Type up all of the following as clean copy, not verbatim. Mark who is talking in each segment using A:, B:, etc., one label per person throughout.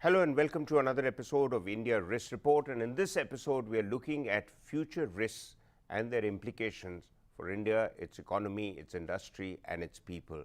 A: Hello and welcome to another episode of India Risk Report, and in this episode we are looking at future risks and their implications for India, its economy, its industry and its people.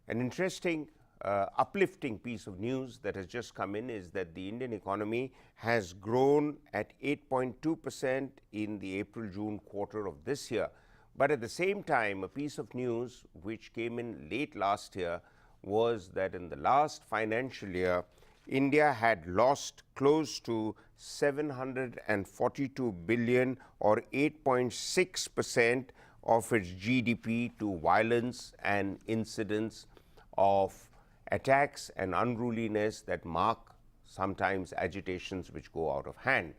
A: An interesting, uplifting piece of news that has just come in is that the Indian economy has grown at 8.2% in the April-June quarter of this year. But at the same time, a piece of news which came in late last year was that in the last financial year, India had lost close to 742 billion or 8.6% of its GDP to violence and incidents of attacks and unruliness that mark sometimes agitations which go out of hand.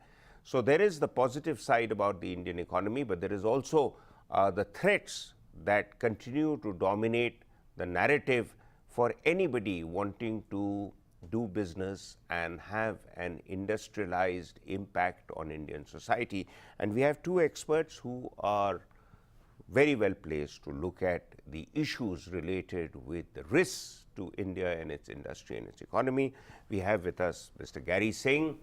A: So there is the positive side about the Indian economy, but there is also the threats that continue to dominate the narrative for anybody wanting to do business and have an industrialized impact on Indian society. And we have two experts who are very well placed to look at the issues related with the risks to India and its industry and its economy. We have with us Mr. Garry Singh,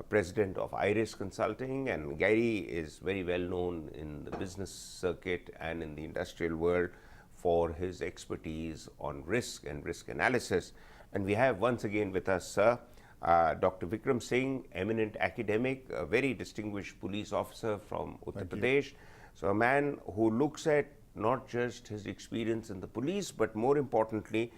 A: President of IIRIS Consulting, and Garry is very well known in the business circuit and in the industrial world for his expertise on risk and risk analysis. And we have once again with us, sir, Dr. Vikram Singh, eminent academic, a very distinguished police officer from Uttar Pradesh. So a man who looks at not just his experience in the police, but more importantly,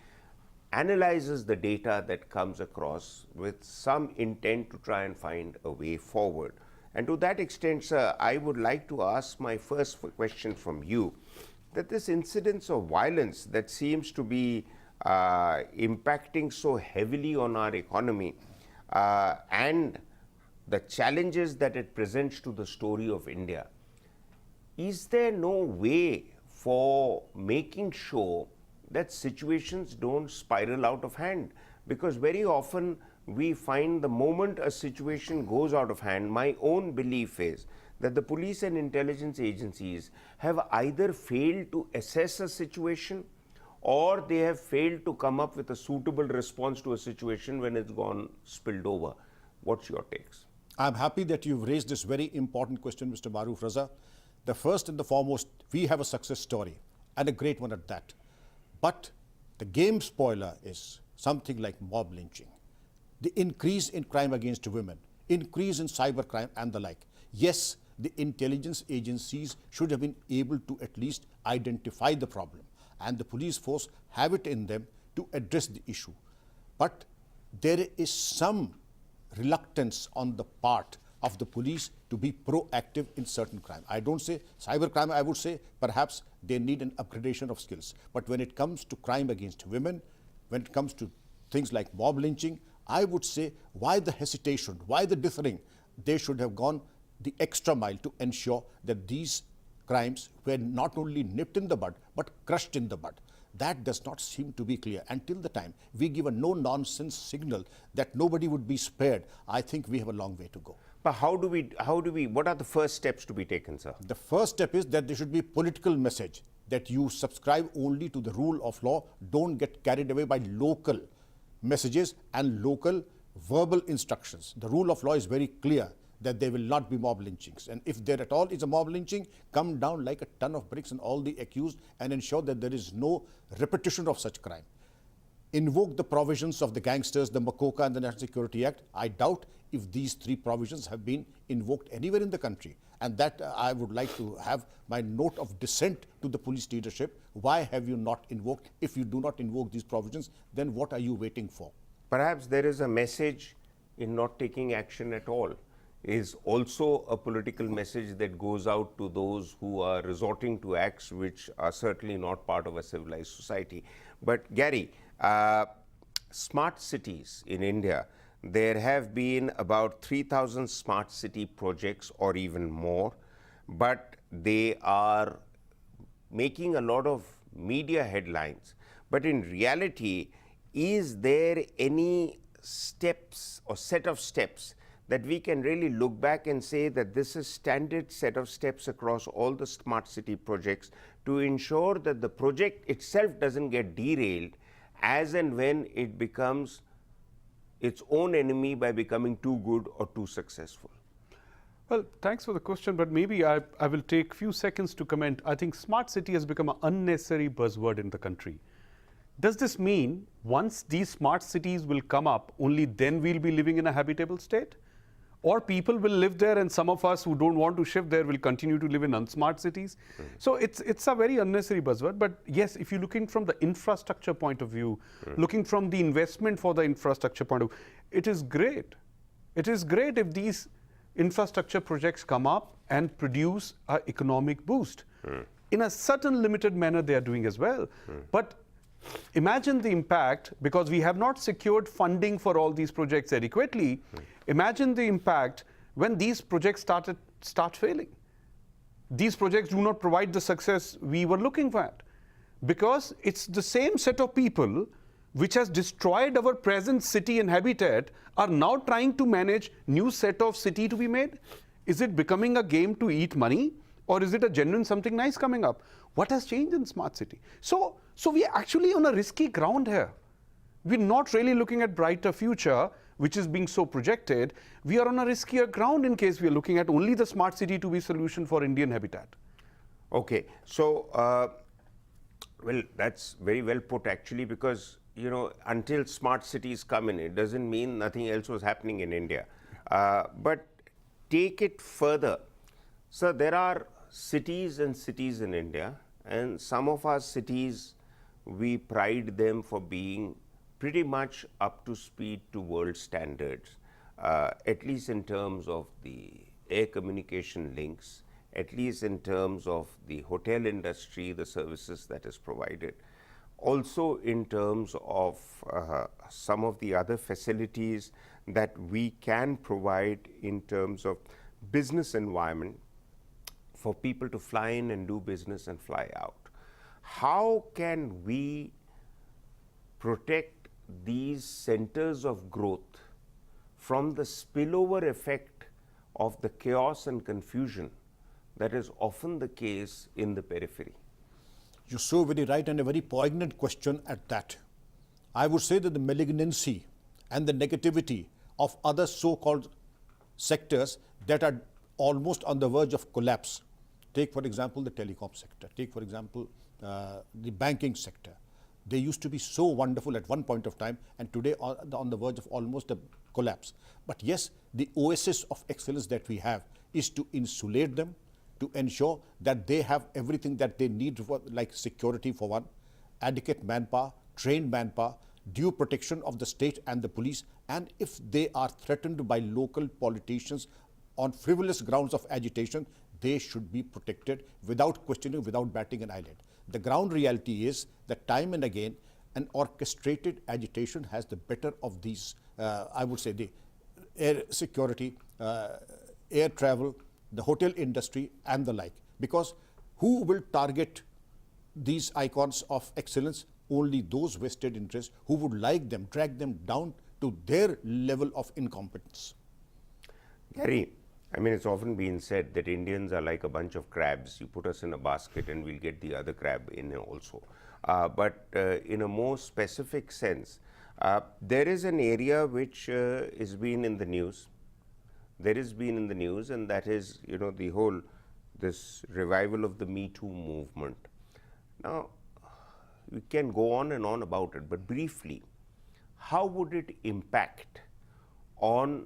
A: analyzes the data that comes across with some intent to try and find a way forward. And to that extent, sir, I would like to ask my first question from you, that this incidence of violence that seems to be impacting so heavily on our economy and the challenges that it presents to the story of India, is there no way for making sure that situations don't spiral out of hand? Because very often we find the moment a situation goes out of hand, my own belief is that the police and intelligence agencies have either failed to assess a situation or they have failed to come up with a suitable response to a situation when it's gone spilled over. What's your takes?
B: I'm happy that you've raised this very important question, Mr. Maroof Raza. The first and the foremost, we have a success story, and a great one at that. But the game spoiler is something like mob lynching, the increase in crime against women, increase in cyber crime and the like. Yes, the intelligence agencies should have been able to at least identify the problem, and the police force have it in them to address the issue. But there is some reluctance on the part of the police to be proactive in certain crime. I don't say cyber crime, I would say perhaps they need an upgradation of skills. But when it comes to crime against women, when it comes to things like mob lynching, I would say why the hesitation, why the dithering? They should have gone the extra mile to ensure that these crimes were not only nipped in the bud, but crushed in the bud. That does not seem to be clear. Until the time we give a no-nonsense signal that nobody would be spared, I think we have a long way to go.
A: But what are the first steps to be taken, sir?
B: The first step is that there should be a political message that you subscribe only to the rule of law, don't get carried away by local messages and local verbal instructions. The rule of law is very clear that there will not be mob lynchings. And if there at all is a mob lynching, come down like a ton of bricks on all the accused and ensure that there is no repetition of such crime. Invoke the provisions of the gangsters, the Makoka and the National Security Act. I doubt if these three provisions have been invoked anywhere in the country. And that I would like to have my note of dissent to the police leadership. Why have you not invoked? If you do not invoke these provisions, then what are you waiting for?
A: Perhaps there is a message in not taking action at all. Is also a political message that goes out to those who are resorting to acts which are certainly not part of a civilized society. But Garry, smart cities in India, there have been about 3,000 smart city projects or even more, but they are making a lot of media headlines. But in reality, is there any steps or set of steps that we can really look back and say that this is standard set of steps across all the smart city projects to ensure that the project itself doesn't get derailed as and when it becomes its own enemy by becoming too good or too successful?
C: Well, thanks for the question, but maybe I will take a few seconds to comment. I think smart city has become an unnecessary buzzword in the country. Does this mean once these smart cities will come up, only then we'll be living in a habitable state? Or people will live there and some of us who don't want to shift there will continue to live in unsmart cities? So it's a very unnecessary buzzword. But yes, if you're looking from the infrastructure point of view, looking from the investment for the infrastructure point of view, it is great. It is great if these infrastructure projects come up and produce an economic boost. In a certain limited manner they are doing as well. But imagine the impact, because we have not secured funding for all these projects adequately. Imagine the impact when these projects start failing. These projects do not provide the success we were looking for, because it's the same set of people which has destroyed our present city and habitat are now trying to manage new set of city to be made. Is it becoming a game to eat money, or is it a genuine something nice coming up? What has changed in smart city? So we are actually on a risky ground here. We're not really looking at brighter future, which is being so projected. We are on a riskier ground in case we are looking at only the smart city to be solution for Indian habitat.
A: Okay, so well, that's very well put actually, because until smart cities come in, it doesn't mean nothing else was happening in India. But take it further. So there are cities and cities in India, and some of our cities, we pride them for being pretty much up to speed to world standards, at least in terms of the air communication links, at least in terms of the hotel industry, the services that is provided. Also in terms of some of the other facilities that we can provide in terms of business environment for people to fly in and do business and fly out. How can we protect these centers of growth from the spillover effect of the chaos and confusion that is often the case in the periphery?
B: You're so very right, and a very poignant question at that. I would say that the malignancy and the negativity of other so-called sectors that are almost on the verge of collapse. Take, for example, the telecom sector. Take, for example, the banking sector. They used to be so wonderful at one point of time, and today on the verge of almost a collapse. But yes, the oasis of excellence that we have is to insulate them, to ensure that they have everything that they need, for, like security for one, adequate manpower, trained manpower, due protection of the state and the police, and if they are threatened by local politicians on frivolous grounds of agitation, they should be protected without questioning, without batting an eyelid. The ground reality is that time and again, an orchestrated agitation has the better of these, I would say, the air security, air travel, the hotel industry and the like. Because who will target these icons of excellence? Only those vested interests who would like them, drag them down to their level of incompetence.
A: Garry, I mean, it's often been said that Indians are like a bunch of crabs. You put us in a basket and we'll get the other crab in also. But in a more specific sense, there is an area which has been in the news. There has been in the news, and that is, the whole, this revival of the Me Too movement. Now, we can go on and on about it, but briefly, how would it impact on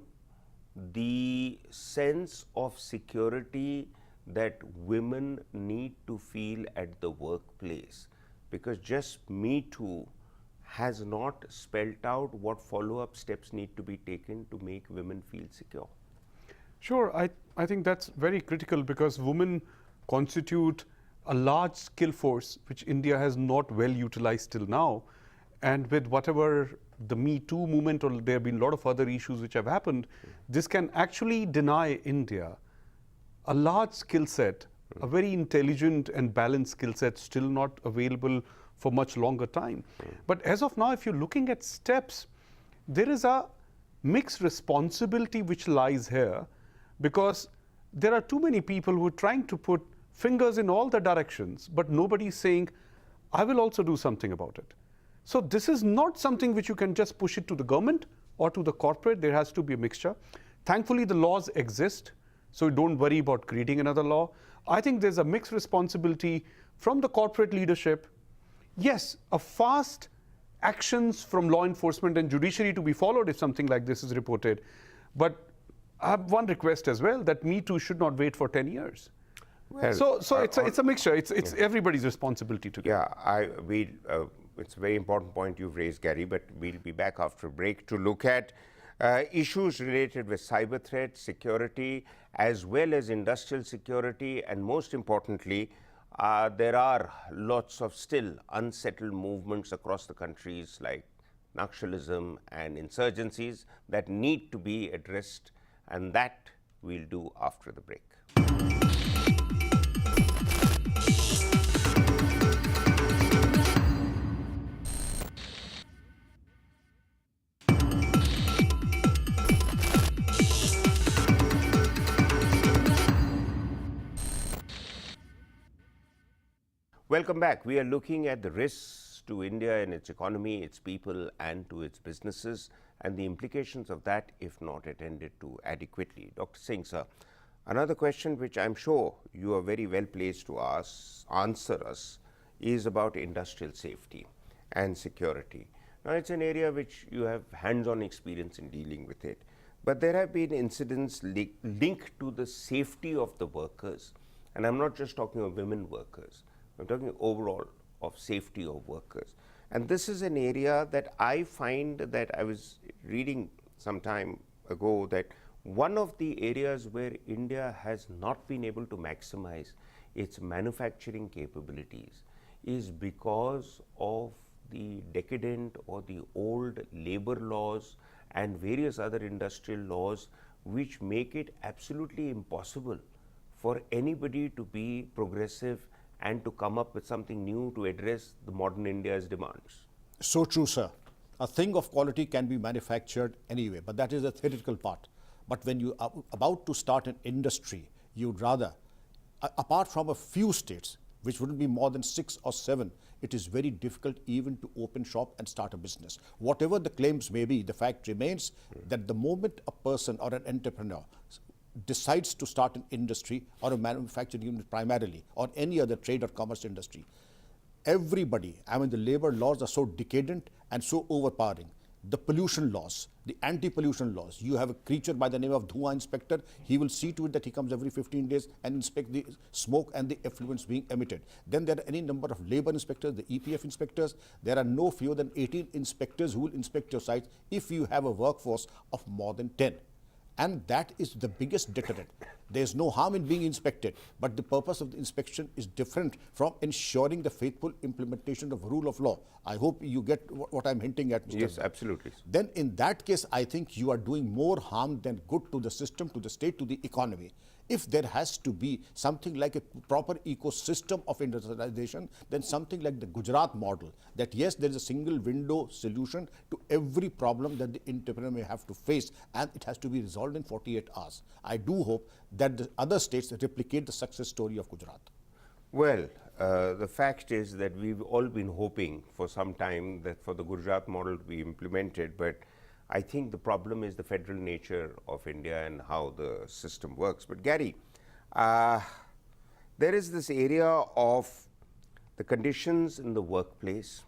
A: the sense of security that women need to feel at the workplace? Because just Me Too has not spelled out what follow-up steps need to be taken to make women feel secure.
C: Sure, I think that's very critical, because women constitute a large skill force which India has not well utilized till now. And with whatever the Me Too movement, or there have been a lot of other issues which have happened, this can actually deny India a large skill set, a very intelligent and balanced skill set still not available for much longer time. But as of now, if you're looking at steps, there is a mixed responsibility which lies here, because there are too many people who are trying to put fingers in all the directions, but nobody is saying, I will also do something about it. So this is not something which you can just push it to the government or to the corporate. There has to be a mixture. Thankfully, the laws exist, so don't worry about creating another law. I think there's a mixed responsibility from the corporate leadership. Yes, a fast actions from law enforcement and judiciary to be followed if something like this is reported. But I have one request as well, that Me Too should not wait for 10 years.
A: Well,
C: So it's a mixture. It's everybody's responsibility together.
A: Yeah, it's a very important point you've raised, Garry, but we'll be back after a break to look at issues related with cyber threats, security, as well as industrial security, and most importantly, there are lots of still unsettled movements across the countries like Naxalism and insurgencies that need to be addressed, and that we'll do after the break. Welcome back. We are looking at the risks to India and its economy, its people, and to its businesses, and the implications of that if not attended to adequately. Dr. Singh, sir, another question which I'm sure you are very well placed to answer us is about industrial safety and security. Now, it's an area which you have hands-on experience in dealing with it, but there have been incidents linked to the safety of the workers, and I'm not just talking of women workers. I'm talking overall of safety of workers. And this is an area that I find that I was reading some time ago that one of the areas where India has not been able to maximize its manufacturing capabilities is because of the decadent or the old labor laws and various other industrial laws which make it absolutely impossible for anybody to be progressive and to come up with something new to address the modern India's demands.
B: So true, sir. A thing of quality can be manufactured anyway, but that is the theoretical part. But when you are about to start an industry, you'd rather, apart from a few states, which wouldn't be more than 6 or 7, it is very difficult even to open shop and start a business. Whatever the claims may be, the fact remains that the moment a person or an entrepreneur decides to start an industry or a manufacturing unit primarily, or any other trade or commerce industry, everybody, I mean the labor laws are so decadent and so overpowering. The pollution laws, the anti-pollution laws, you have a creature by the name of Dhua Inspector, he will see to it that he comes every 15 days and inspect the smoke and the effluents being emitted. Then there are any number of labor inspectors, the EPF inspectors, there are no fewer than 18 inspectors who will inspect your sites if you have a workforce of more than 10. And that is the biggest deterrent. There is no harm in being inspected, but the purpose of the inspection is different from ensuring the faithful implementation of rule of law. I hope you get what I'm hinting at, Mr.
A: Yes, absolutely.
B: Then in that case, I think you are doing more harm than good to the system, to the state, to the economy. If there has to be something like a proper ecosystem of industrialization, then something like the Gujarat model, that yes, there is a single window solution to every problem that the entrepreneur may have to face, and it has to be resolved in 48 hours. I do hope that the other states replicate the success story of Gujarat.
A: Well, the fact is that we've all been hoping for some time that for the Gujarat model to be implemented, but I think the problem is the federal nature of India and how the system works. But Garry, there is this area of the conditions in the workplace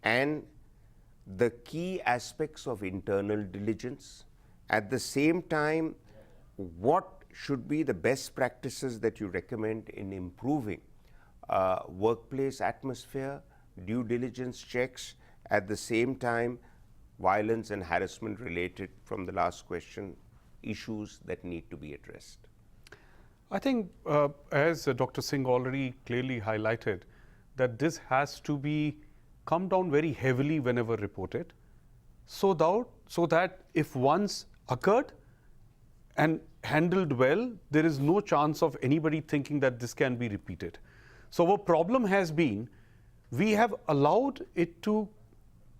A: and the key aspects of internal diligence. At the same time, what should be the best practices that you recommend in improving workplace atmosphere, due diligence checks, at the same time, violence and harassment related from the last question, issues that need to be addressed?
C: I think, as Dr. Singh already clearly highlighted, that this has to be come down very heavily whenever reported, so that if once occurred and handled well, there is no chance of anybody thinking that this can be repeated. So our problem has been, we have allowed it to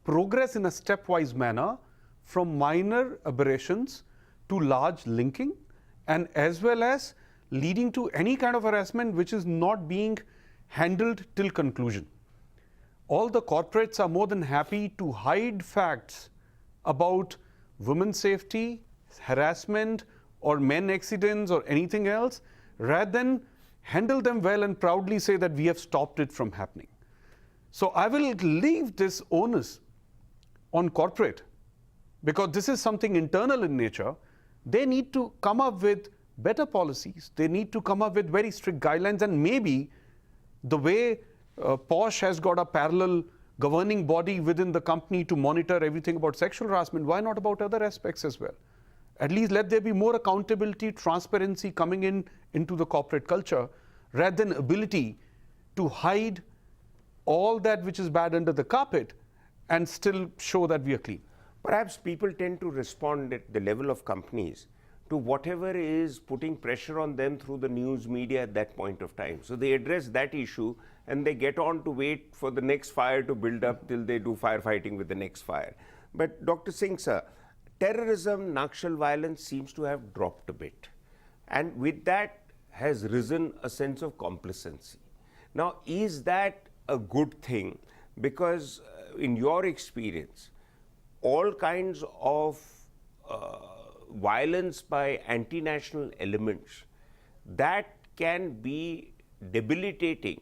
C: progress in a stepwise manner from minor aberrations to large linking, and as well as leading to any kind of harassment which is not being handled till conclusion. All the corporates are more than happy to hide facts about women's safety, harassment, or men accidents or anything else, rather than handle them well and proudly say that we have stopped it from happening. So I will leave this onus on corporate, because this is something internal in nature. They need to come up with better policies. They need to come up with very strict guidelines, and maybe the way Posh has got a parallel governing body within the company to monitor everything about sexual harassment, why not about other aspects as well? At least let there be more accountability, transparency coming into the corporate culture, rather than ability to hide all that which is bad under the carpet and still show that we are clean.
A: Perhaps people tend to respond at the level of companies to whatever is putting pressure on them through the news media at that point of time. So they address that issue and they get on to wait for the next fire to build up till they do firefighting with the next fire. But Dr. Singh, sir, terrorism, Naxal violence seems to have dropped a bit. And with that has risen a sense of complacency. Now, is that a good thing? Because in your experience, all kinds of violence by anti-national elements, that can be debilitating,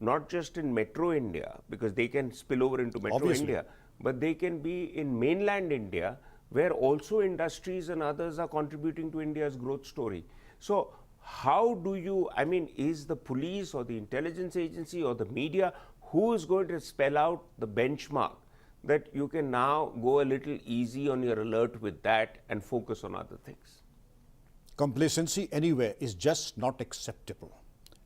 A: not just in metro India, because they can spill over into metro
B: Obviously.
A: India, but they can be in mainland India, where also industries and others are contributing to India's growth story. So how do you, I mean, is the police or the intelligence agency or the media, who is going to spell out the benchmark that you can now go a little easy on your alert with that and focus on other things?
B: Complacency anywhere is just not acceptable.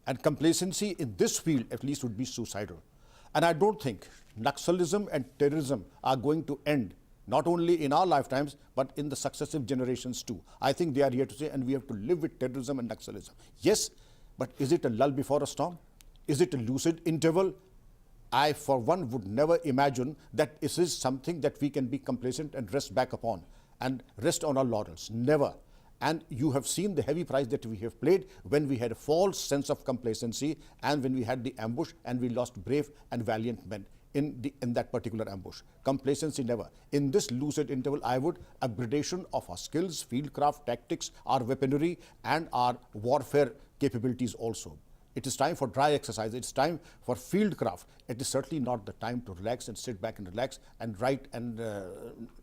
B: And complacency in this field at least would be suicidal. And I don't think Naxalism and terrorism are going to end not only in our lifetimes, but in the successive generations too. I think they are here to stay, and we have to live with terrorism and Naxalism. Yes, but is it a lull before a storm? Is it a lucid interval? I, for one, would never imagine that this is something that we can be complacent and rest back upon and rest on our laurels. Never. And you have seen the heavy price that we have paid when we had a false sense of complacency and when we had the ambush and we lost brave and valiant men in that particular ambush. Complacency never. In this lucid interval, I would upgradation of our skills, fieldcraft, tactics, our weaponry, and our warfare capabilities also. It is time for dry exercise. It's time for fieldcraft. It is certainly not the time to relax and sit back and relax and write and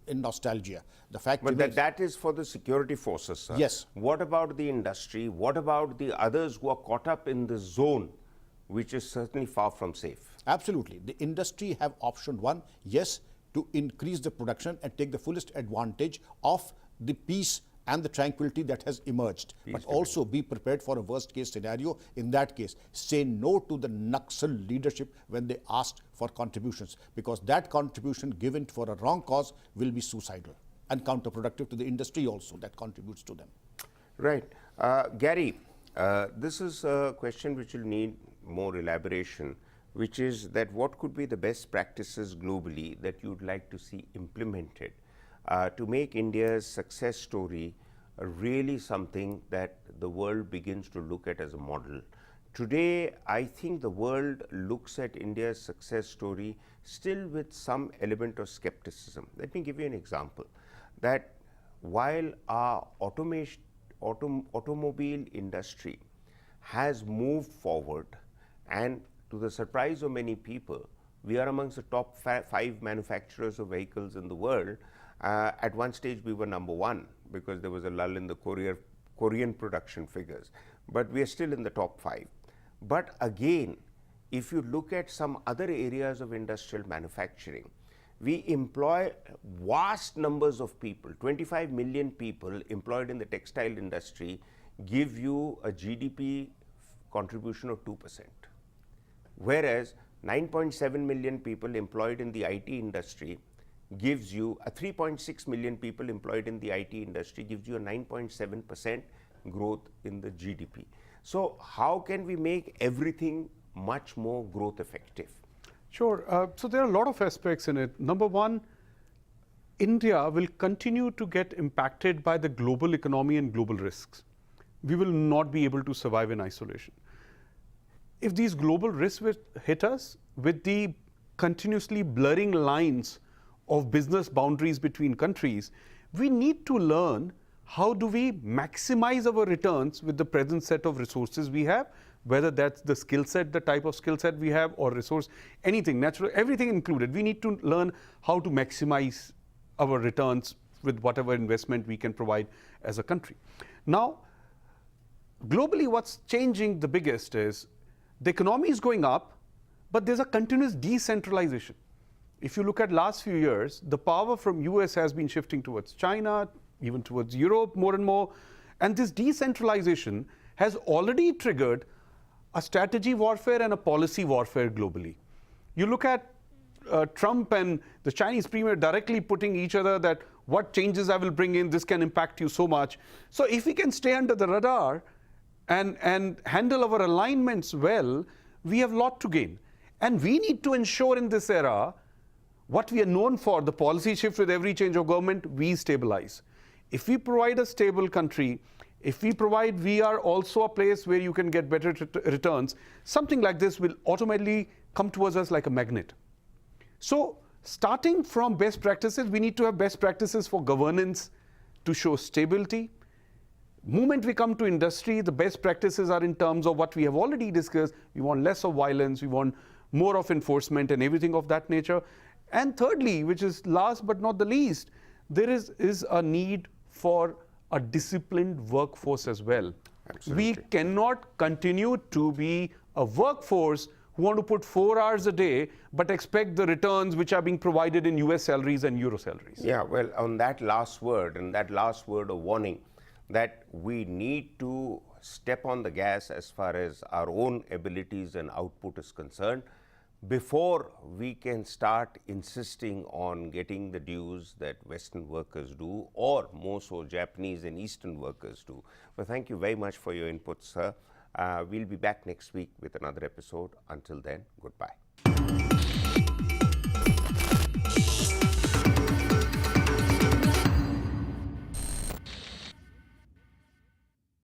B: in nostalgia. The fact
A: But
B: remains,
A: that is for the security forces, sir.
B: Yes.
A: What about the industry? What about the others who are caught up in the zone, which is certainly far from safe?
B: absolutely. The industry have option one, yes, to increase the production and take the fullest advantage of the peace and the tranquility that has emerged. But also be prepared for a worst case scenario. In that case, say no to the Naxal leadership when they asked for contributions, because that contribution given for a wrong cause will be suicidal and counterproductive to the industry also that contributes to them.
A: Right. Garry, this is a question which will need more elaboration, which is that what could be the best practices globally that you'd like to see implemented to make India's success story really something that the world begins to look at as a model. Today, I think the world looks at India's success story still with some element of skepticism. Let me give you an example, that while our automobile industry has moved forward, and to the surprise of many people, we are amongst the top 5 manufacturers of vehicles in the world. At one stage, we were number 1 because there was a lull in the Korean production figures, but we are still in the top 5. But again, if you look at some other areas of industrial manufacturing, we employ vast numbers of people. 25 million people employed in the textile industry give you a GDP contribution of 2%. Whereas 9.7 million people employed in the IT industry gives you a 3.6 million people employed in the IT industry gives you a 9.7% growth in the GDP. So how can we make everything much more growth effective?
C: Sure. So there are a lot of aspects in it. Number one, India will continue to get impacted by the global economy and global risks. We will not be able to survive in isolation. If these global risks will hit us with the continuously blurring lines of business boundaries between countries, we need to learn how do we maximize our returns with the present set of resources we have, whether that's the skill set, the type of skill set we have, or resource, anything, natural, everything included. We need to learn how to maximize our returns with whatever investment we can provide as a country. Now, globally, what's changing the biggest is the economy is going up, but there's a continuous decentralization. If you look at last few years, the power from US has been shifting towards China, even towards Europe more and more. And this decentralization has already triggered a strategy warfare and a policy warfare globally. You look at Trump and the Chinese premier directly putting each other that what changes I will bring in, this can impact you so much. So if we can stay under the radar and handle our alignments well, we have a lot to gain. And we need to ensure in this era what we are known for, the policy shift with every change of government, we stabilize. If we provide a stable country, if we are also a place where you can get better returns, something like this will automatically come towards us like a magnet. So starting from best practices, we need to have best practices for governance to show stability. Moment we come to industry, the best practices are in terms of what we have already discussed. We want less of violence, we want more of enforcement and everything of that nature. And thirdly, which is last but not the least, there is a need for a disciplined workforce as well.
A: Absolutely.
C: We cannot continue to be a workforce who want to put 4 hours a day but expect the returns which are being provided in US salaries and Euro salaries.
A: Yeah, well, on that last word, and that last word of warning, that we need to step on the gas as far as our own abilities and output is concerned before we can start insisting on getting the dues that Western workers do, or more so Japanese and Eastern workers do. Well, thank you very much for your input, sir. We'll be back next week with another episode. Until then, goodbye.